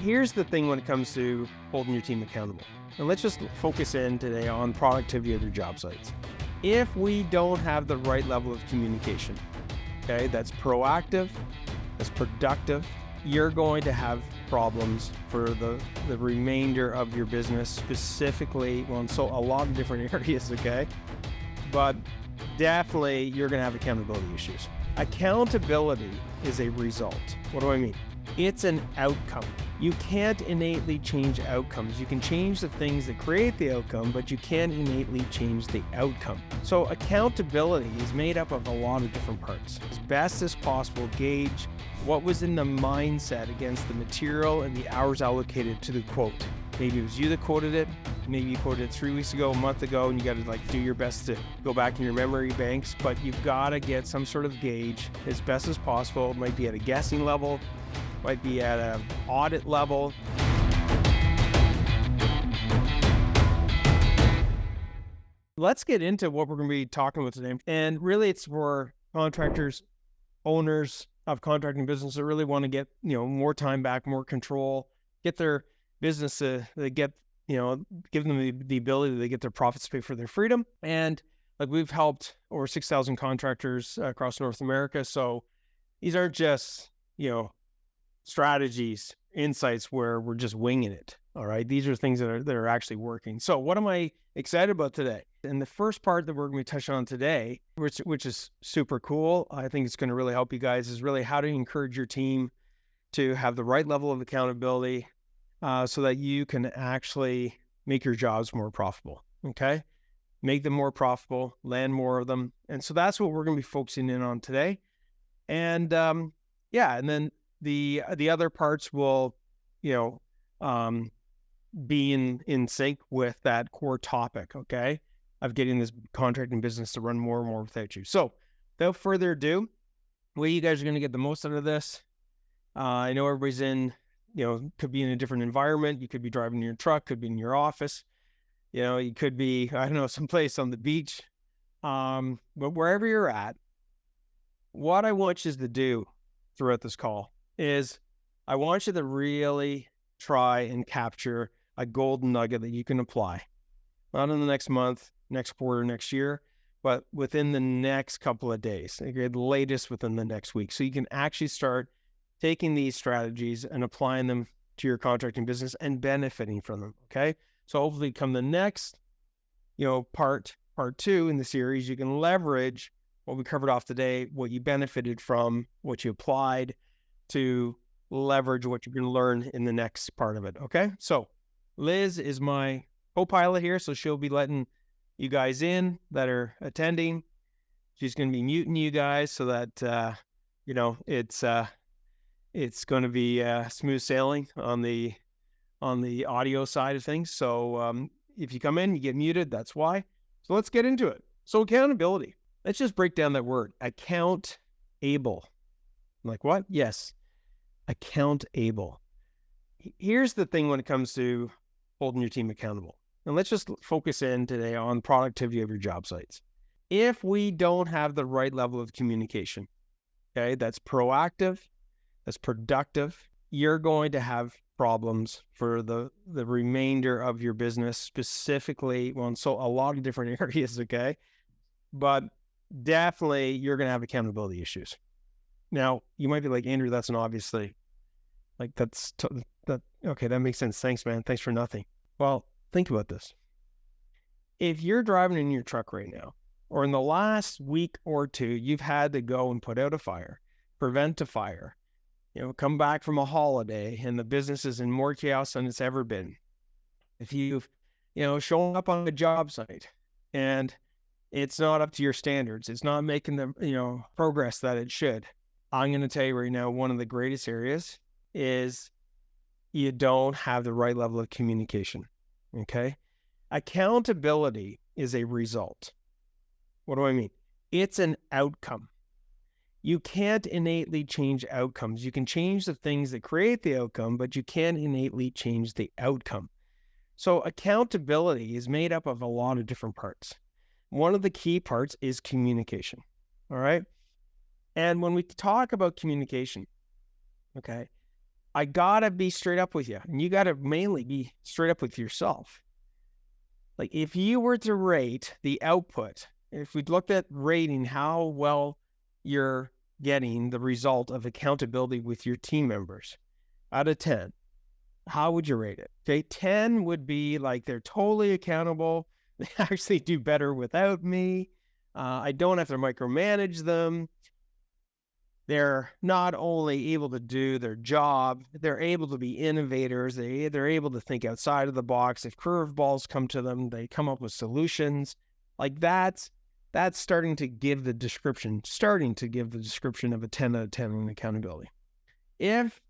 Here's the thing when it comes to holding your team accountable. And let's just focus in today on productivity of your job sites. If we don't have the right level of communication, okay, that's proactive, that's productive, you're going to have problems for the remainder of your business, specifically, well, so a lot of different areas, okay? But definitely you're going to have accountability issues. Accountability is a result. What do I mean? It's an outcome. You can't innately change outcomes. You can change the things that create the outcome, but you can't innately change the outcome. So accountability is made up of a lot of different parts. As best as possible, gauge what was in the mindset against the material and the hours allocated to the quote. Maybe it was you that quoted it. Maybe you quoted it 3 weeks ago, a month ago, and you got to do your best to go back in your memory banks, but you've got to get some sort of gauge as best as possible. It might be at a guessing level, might be at an audit level. Let's get into what we're going to be talking about today. And really it's for contractors, owners of contracting business that really want to get, more time back, more control, get their business to give them the ability to get their profits to pay for their freedom. And we've helped over 6,000 contractors across North America. So these aren't just, strategies, insights where we're just winging it. All right. These are things that are actually working. So what am I excited about today? And the first part that we're going to be touching on today, which is super cool, I think it's going to really help you guys, is really how to encourage your team to have the right level of accountability so that you can actually make your jobs more profitable. Okay. Make them more profitable, land more of them. And so that's what we're going to be focusing in on today. And and then the other parts will, be in sync with that core topic, okay, of getting this contracting business to run more and more without you. So without further ado, the way you guys are going to get the most out of this, I know everybody's in, could be in a different environment. You could be driving in your truck, could be in your office, you could be, someplace on the beach. But wherever you're at, what I want you to do throughout this call is I want you to really try and capture a golden nugget that you can apply, not in the next month, next quarter, next year, but within the next couple of days, okay, the latest within the next week. So you can actually start taking these strategies and applying them to your contracting business and benefiting from them, okay? So hopefully come the next, part 2 in the series, you can leverage what we covered off today, what you benefited from, what you applied, to leverage what you're going to learn in the next part of it, okay? So Liz is my co-pilot here, so she'll be letting you guys in that are attending. She's going to be muting you guys so that, it's going to be smooth sailing on the audio side of things. So if you come in, you get muted, that's why. So let's get into it. So accountability. Let's just break down that word, account-able. Like what? Yes, account-able. Here's the thing when it comes to holding your team accountable. And let's just focus in today on productivity of your job sites. If we don't have the right level of communication, okay, that's proactive, that's productive, you're going to have problems for the remainder of your business, specifically, well, so a lot of different areas, okay? But definitely you're going to have accountability issues. Now, you might be like, Andrew, that's an obvious thing. Okay, that makes sense. Thanks, man. Thanks for nothing. Well, think about this. If you're driving in your truck right now, or in the last week or two, you've had to go and put out a fire, prevent a fire, come back from a holiday, and the business is in more chaos than it's ever been. If you've, shown up on a job site and it's not up to your standards, it's not making the, progress that it should, I'm going to tell you right now, one of the greatest areas is you don't have the right level of communication, okay? Accountability is a result. What do I mean? It's an outcome. You can't innately change outcomes. You can change the things that create the outcome, but you can't innately change the outcome. So accountability is made up of a lot of different parts. One of the key parts is communication, all right? And when we talk about communication, okay, I gotta be straight up with you, and you gotta mainly be straight up with yourself. Like if you were to rate the output, if we looked at rating how well you're getting the result of accountability with your team members out of 10, how would you rate it? Okay, 10 would be like they're totally accountable. They actually do better without me. I don't have to micromanage them. They're not only able to do their job, they're able to be innovators. They're able to think outside of the box. If curveballs come to them, they come up with solutions. Like that's starting to give the description of a 10 out of 10 in accountability. If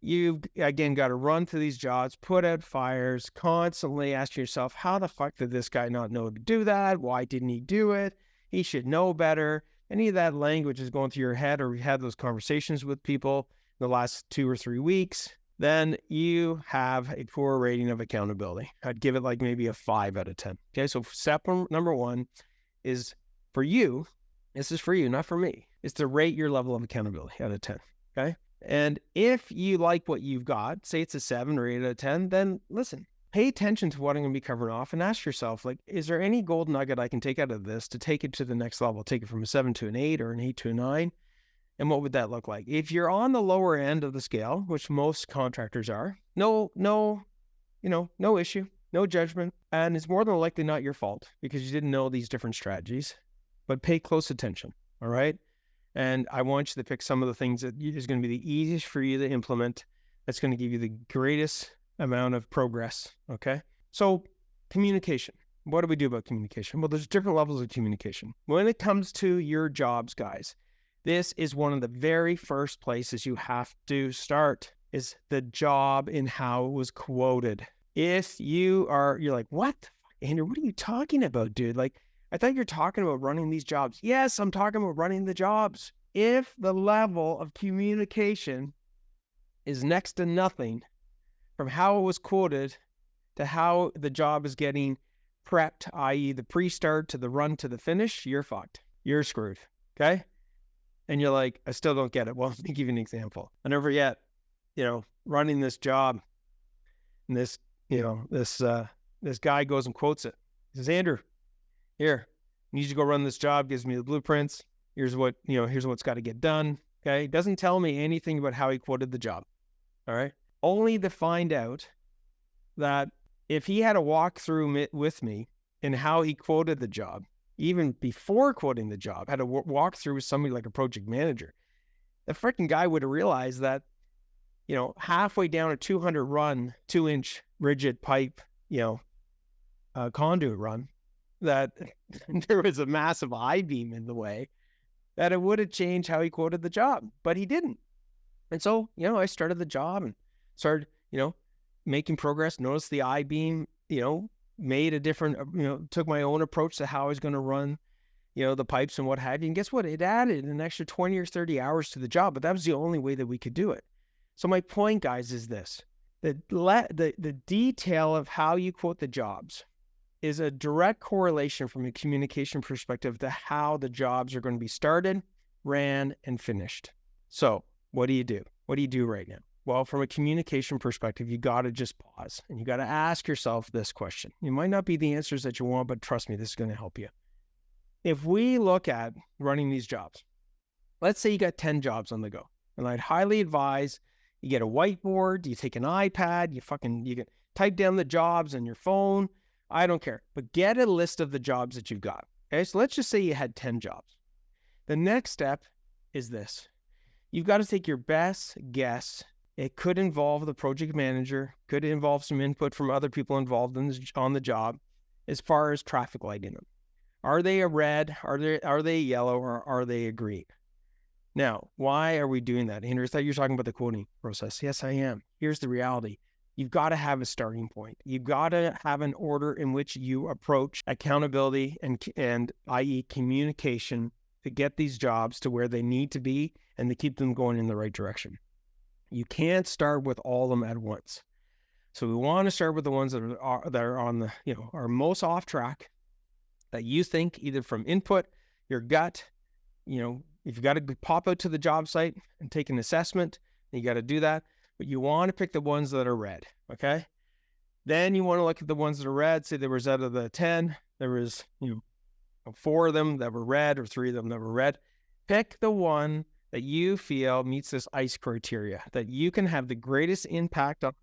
you've, again, got to run through these jobs, put out fires, constantly ask yourself, how the fuck did this guy not know to do that? Why didn't he do it? He should know better. Any of that language is going through your head, or you had those conversations with people in the last 2 or 3 weeks, then you have a poor rating of accountability. I'd give it like maybe a 5 out of 10. Okay, so step number 1 is for you. This is for you, not for me. It's to rate your level of accountability out of 10. Okay. And if you like what you've got, say it's a 7 or 8 out of 10, then listen, pay attention to what I'm going to be covering off and ask yourself, like, is there any gold nugget I can take out of this to take it to the next level? Take it from a 7 to an 8 or an 8 to a 9. And what would that look like? If you're on the lower end of the scale, which most contractors are, no issue, no judgment. And it's more than likely not your fault because you didn't know these different strategies, but pay close attention. All right. And I want you to pick some of the things that is going to be the easiest for you to implement. That's going to give you the greatest amount of progress. Okay. So communication. What do we do about communication? Well, there's different levels of communication. When it comes to your jobs, guys, this is one of the very first places you have to start is the job and how it was quoted. If you're like, what? Andrew, what are you talking about, dude? Like, I thought you're talking about running these jobs. Yes, I'm talking about running the jobs. If the level of communication is next to nothing from how it was quoted to how the job is getting prepped, i.e. the pre-start to the run to the finish, you're fucked. You're screwed. Okay? And you're like, I still don't get it. Well, let me give you an example. I never yet, running this job, and this guy goes and quotes it. He says, Andrew, here, I need you to go run this job, gives me the blueprints. Here's what's got to get done. Okay. Doesn't tell me anything about how he quoted the job. All right. Only to find out that if he had a walkthrough with me in how he quoted the job, even before quoting the job, had a walkthrough with somebody like a project manager, the freaking guy would have realized that, halfway down a 200 run, 2-inch rigid pipe, conduit run, that there was a massive I-beam in the way, that it would have changed how he quoted the job, but he didn't. And so, I started the job and started, making progress, noticed the I-beam, made a different, took my own approach to how I was going to run, the pipes and what have you. And guess what? It added an extra 20 or 30 hours to the job, but that was the only way that we could do it. So my point, guys, is this: the detail of how you quote the jobs is a direct correlation from a communication perspective to how the jobs are going to be started, ran, and finished. So what do you do? What do you do right now? Well, from a communication perspective, you got to just pause and you got to ask yourself this question. It might not be the answers that you want, but trust me, this is going to help you. If we look at running these jobs, let's say you got 10 jobs on the go, and I'd highly advise you get a whiteboard, you take an iPad, you can type down the jobs on your phone. I don't care, but get a list of the jobs that you've got. Okay, so let's just say you had 10 jobs. The next step is this. You've got to take your best guess. It could involve the project manager, could involve some input from other people involved on the job as far as traffic lighting them. Are they a red? Are they yellow? Or are they a green? Now, why are we doing that? Andrew, I thought you were talking about the quoting process. Yes, I am. Here's the reality. You've got to have a starting point. You've got to have an order in which you approach accountability and i.e. communication to get these jobs to where they need to be and to keep them going in the right direction. You can't start with all of them at once. So we want to start with the ones that are on the, are most off track, that you think either from input, your gut, if you've got to pop out to the job site and take an assessment, you got to do that. but you want to pick the ones that are red, okay? Then you want to look at the ones that are red. Say there was out of the 10, there was 4 of them that were red or 3 of them that were red. Pick the one that you feel meets this ICE criteria, that you can have the greatest impact on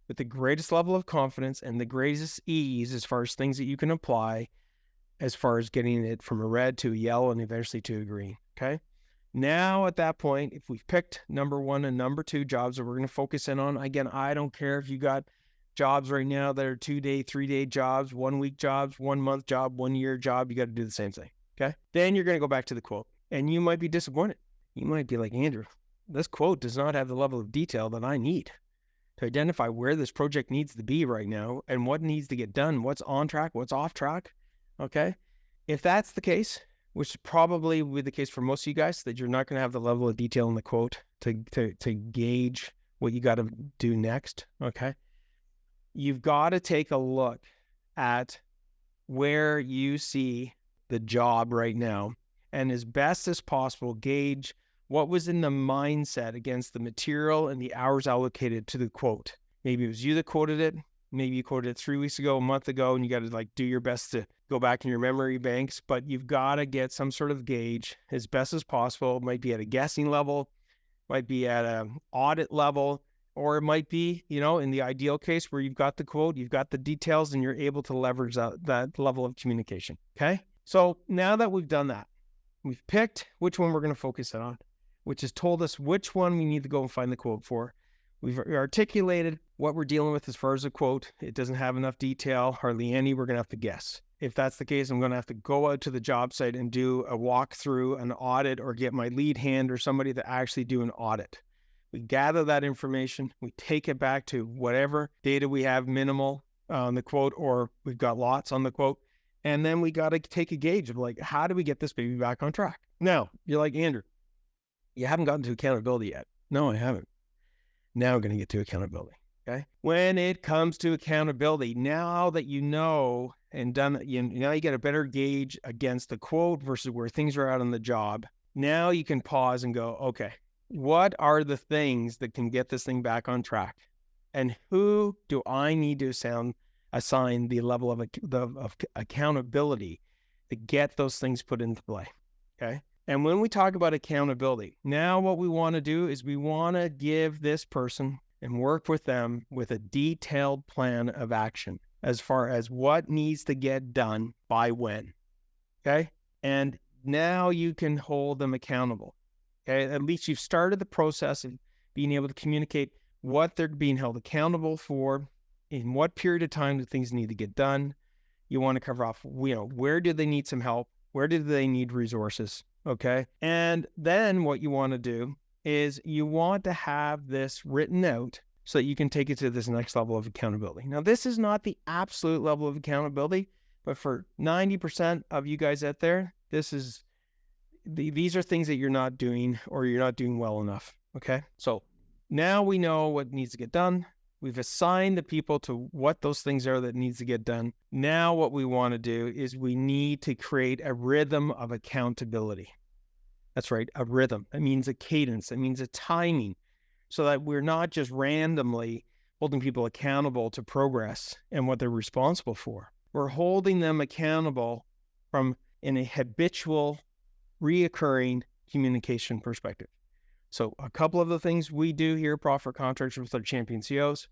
with the greatest level of confidence and the greatest ease as far as things that you can apply as far as getting it from a red to a yellow and eventually to a green, okay? Now at that point, if we've picked number 1 and number 2 jobs that we're going to focus in on, again, I don't care if you got jobs right now that are 2-day, 3-day jobs, 1-week jobs, 1-month job, 1-year job, you got to do the same thing, okay? Then you're going to go back to the quote, and you might be disappointed. You might be like, Andrew, this quote does not have the level of detail that I need to identify where this project needs to be right now and what needs to get done, what's on track, what's off track, okay? If that's the case, which is probably will be the case for most of you guys, that you're not going to have the level of detail in the quote to gauge what you got to do next, okay? You've got to take a look at where you see the job right now and as best as possible gauge what was in the mindset against the material and the hours allocated to the quote. Maybe it was you that quoted it. Maybe you quoted it 3 weeks ago, a month ago, and you got to do your best to go back in your memory banks, but you've got to get some sort of gauge as best as possible. It might be at a guessing level, might be at an audit level, or it might be, in the ideal case where you've got the quote, you've got the details, and you're able to leverage that level of communication, okay? So now that we've done that, we've picked which one we're going to focus on, which has told us which one we need to go and find the quote for. We've articulated what we're dealing with as far as a quote. It doesn't have enough detail, hardly any. We're going to have to guess. If that's the case, I'm going to have to go out to the job site and do a walkthrough, an audit, or get my lead hand or somebody to actually do an audit. We gather that information, we take it back to whatever data we have minimal on the quote, or we've got lots on the quote, and then we got to take a gauge of how do we get this baby back on track? Now, you're like, Andrew, you haven't gotten to accountability yet. No, I haven't. Now we're going to get to accountability, okay? When it comes to accountability, now that you know and done, now you get a better gauge against the quote versus where things are out on the job. Now you can pause and go, okay, what are the things that can get this thing back on track? And who do I need to assign the level of accountability to get those things put into play, okay? And when we talk about accountability, now what we want to do is we want to give this person and work with them with a detailed plan of action as far as what needs to get done by when, okay? And now you can hold them accountable. Okay, at least you've started the process of being able to communicate what they're being held accountable for, in what period of time do things need to get done. You want to cover off, where do they need some help? Where do they need resources? Okay. And then what you want to do is you want to have this written out so that you can take it to this next level of accountability. Now, this is not the absolute level of accountability, but for 90% of you guys out there, these are things that you're not doing or you're not doing well enough, okay? So now we know what needs to get done. We've assigned the people to what those things are that needs to get done. Now what we want to do is we need to create a rhythm of accountability. That's right, a rhythm. It means a cadence. It means a timing so that we're not just randomly holding people accountable to progress and what they're responsible for. We're holding them accountable from in a habitual reoccurring communication perspective. So a couple of the things we do here at Profit Contractors with our champion CEOs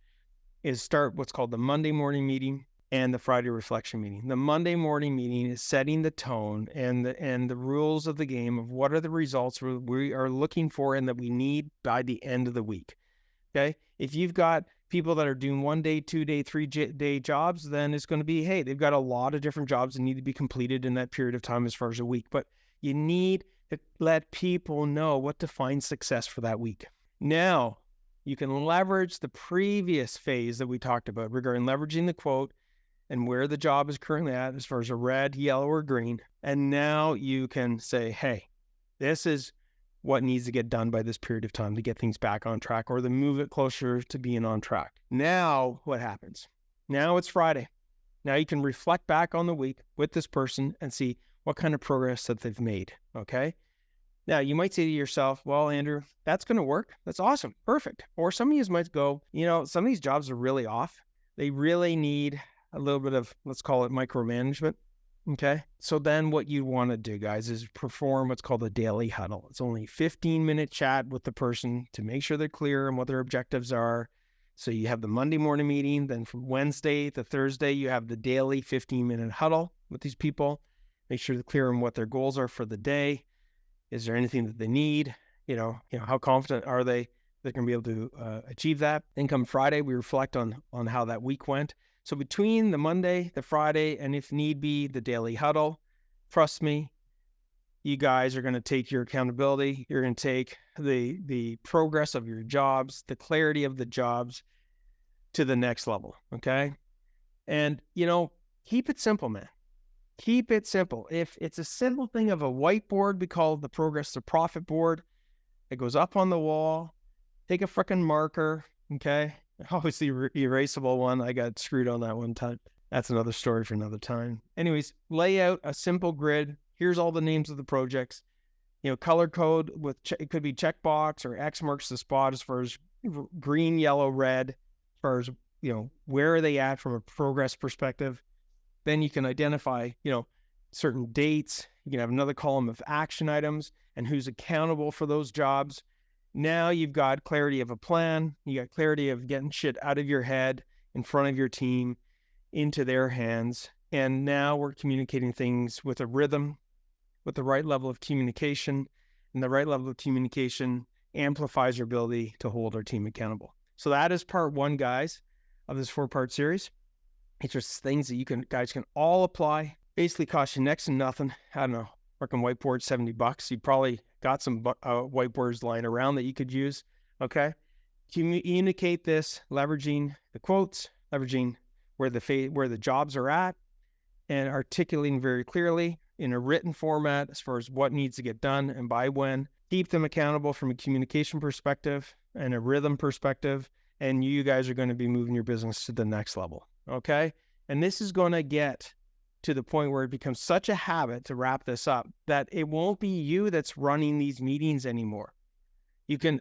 is start what's called the Monday morning meeting and the Friday reflection meeting. The Monday morning meeting is setting the tone and the rules of the game of what are the results we are looking for and that we need by the end of the week. Okay. If you've got people that are doing 1-day, 2-day, 3-day jobs, then it's going to be, hey, they've got a lot of different jobs that need to be completed in that period of time as far as a week. But you need to let people know what defines success for that week. Now, you can leverage the previous phase that we talked about regarding leveraging the quote and where the job is currently at as far as a red, yellow, or green. And now you can say, hey, this is what needs to get done by this period of time to get things back on track or to move it closer to being on track. Now, what happens? Now it's Friday. Now you can reflect back on the week with this person and see what kind of progress that they've made, okay? Now, you might say to yourself, well, Andrew, that's going to work. That's awesome. Perfect. Or some of you might go, some of these jobs are really off. They really need a little bit of, let's call it micromanagement. Okay. So then what you want to do, guys, is perform what's called a daily huddle. It's only a 15-minute chat with the person to make sure they're clear on what their objectives are. So you have the Monday morning meeting. Then from Wednesday to Thursday, you have the daily 15-minute huddle with these people. Make sure they're clear on what their goals are for the day. Is there anything that they need? How confident are they they're going to be able to achieve that? Then come Friday, we reflect on how that week went. So between the Monday, the Friday, and if need be, the daily huddle, trust me, you guys are going to take your accountability. You're going to take the progress of your jobs, the clarity of the jobs to the next level, okay? And, keep it simple, man. Keep it simple. If it's a simple thing of a whiteboard, we call it the progress to profit board. It goes up on the wall. Take a freaking marker, okay? Obviously, erasable one. I got screwed on that one time. That's another story for another time. Anyways, lay out a simple grid. Here's all the names of the projects. Color code with it could be checkbox or X marks the spot as far as green, yellow, red, as far as, where are they at from a progress perspective. Then you can identify, certain dates. You can have another column of action items and who's accountable for those jobs. Now you've got clarity of a plan. You got clarity of getting shit out of your head in front of your team into their hands. And now we're communicating things with a rhythm, with the right level of communication. And the right level of communication amplifies your ability to hold our team accountable. So that is part one, guys, of this 4-part series. It's just things that you guys can all apply. Basically cost you next to nothing. I don't know, working whiteboard, $70. You probably got some whiteboards lying around that you could use. Okay. Communicate this, leveraging the quotes, leveraging where the jobs are at, and articulating very clearly in a written format as far as what needs to get done and by when. Keep them accountable from a communication perspective and a rhythm perspective. And you guys are going to be moving your business to the next level. Okay. And this is going to get to the point where it becomes such a habit, to wrap this up, that it won't be you that's running these meetings anymore. You can,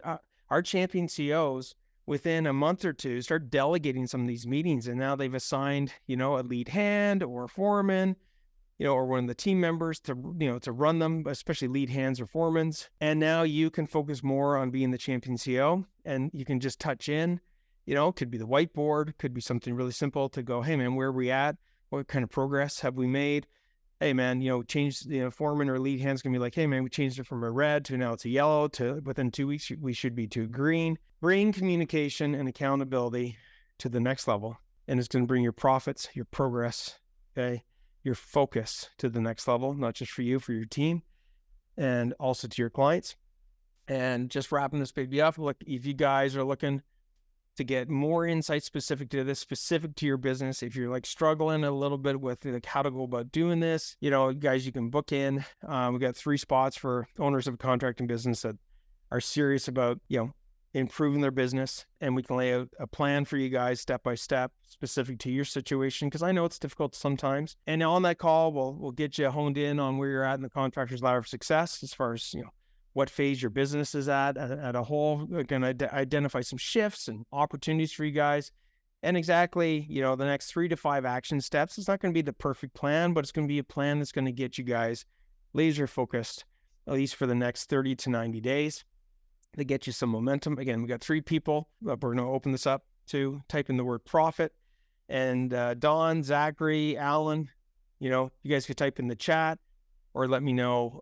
our champion CEOs, within a month or two, start delegating some of these meetings. And now they've assigned, a lead hand or a foreman, or one of the team members to run them, especially lead hands or foremans. And now you can focus more on being the champion CEO, and you can just touch in. Could be the whiteboard, could be something really simple to go, hey man, where are we at? What kind of progress have we made? Hey man, change, foreman or lead hand's gonna be like, hey man, we changed it from a red to now it's a yellow, to within 2 weeks, we should be to green. Bring communication and accountability to the next level. And it's going to bring your profits, your progress, okay, your focus to the next level, not just for you, for your team, and also to your clients. And just wrapping this baby up, look, if you guys are looking to get more insight specific to this, specific to your business, if you're struggling a little bit with how to go about doing this, guys, you can book in. We got 3 spots for owners of a contracting business that are serious about, improving their business, and we can lay out a plan for you guys step by step, specific to your situation, because I know it's difficult sometimes. And on that call, we'll get you honed in on where you're at in the contractor's ladder of success, as far as what phase your business is at a whole. We're going to identify some shifts and opportunities for you guys, and exactly the next 3 to 5 action steps. It's not going to be the perfect plan, but it's going to be a plan that's going to get you guys laser focused, at least for the next 30 to 90 days. To get you some momentum. Again, we got 3 people that we're going to open this up to. Type in the word profit. And Don, Zachary, Alan, you guys could type in the chat or let me know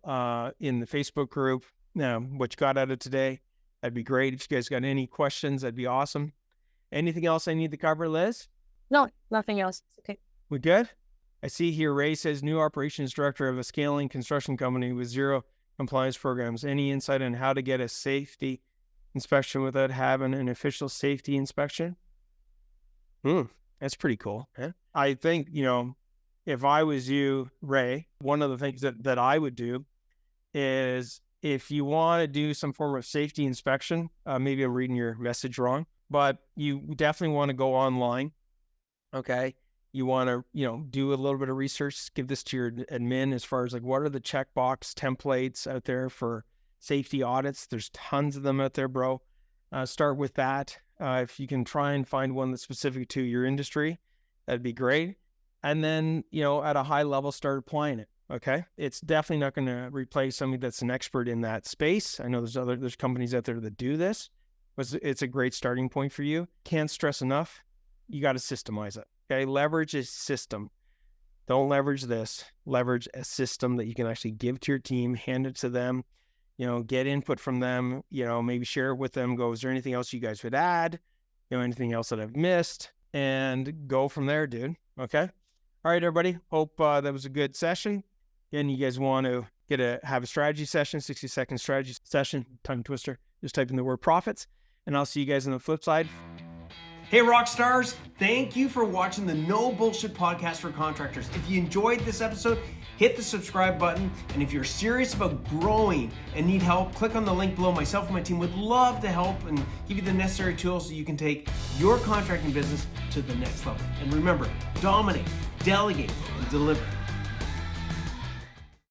in the Facebook group what you got out of today. That'd be great. If you guys got any questions, that'd be awesome. Anything else I need to cover, Liz? No, nothing else. Okay. We good? I see here Ray says new operations director of a scaling construction company with 0 compliance programs. Any insight on how to get a safety inspection without having an official safety inspection? That's pretty cool. Huh? I think, if I was you, Ray, one of the things that I would do is, if you want to do some form of safety inspection, maybe I'm reading your message wrong, but you definitely want to go online. Okay. You want to, do a little bit of research, give this to your admin as far as what are the checkbox templates out there for safety audits. There's tons of them out there, bro. Start with that. If you can try and find one that's specific to your industry, that'd be great. And then, at a high level, start applying it. Okay. It's definitely not going to replace somebody that's an expert in that space. I know there's companies out there that do this, but it's a great starting point for you. Can't stress enough. You got to systemize it. Okay. Leverage a system. Don't leverage this. Leverage a system that you can actually give to your team, hand it to them, get input from them, maybe share it with them. Go, is there anything else you guys would add? Anything else that I've missed? And go from there, dude. Okay. All right, everybody. Hope that was a good session. Again, you guys want to have a strategy session, 60-second strategy session, tongue twister, just type in the word profits, and I'll see you guys on the flip side. Hey, Rockstars, thank you for watching the No Bullshit Podcast for Contractors. If you enjoyed this episode, hit the subscribe button. And if you're serious about growing and need help, click on the link below. Myself and my team would love to help and give you the necessary tools so you can take your contracting business to the next level. And remember, dominate, delegate, and deliver.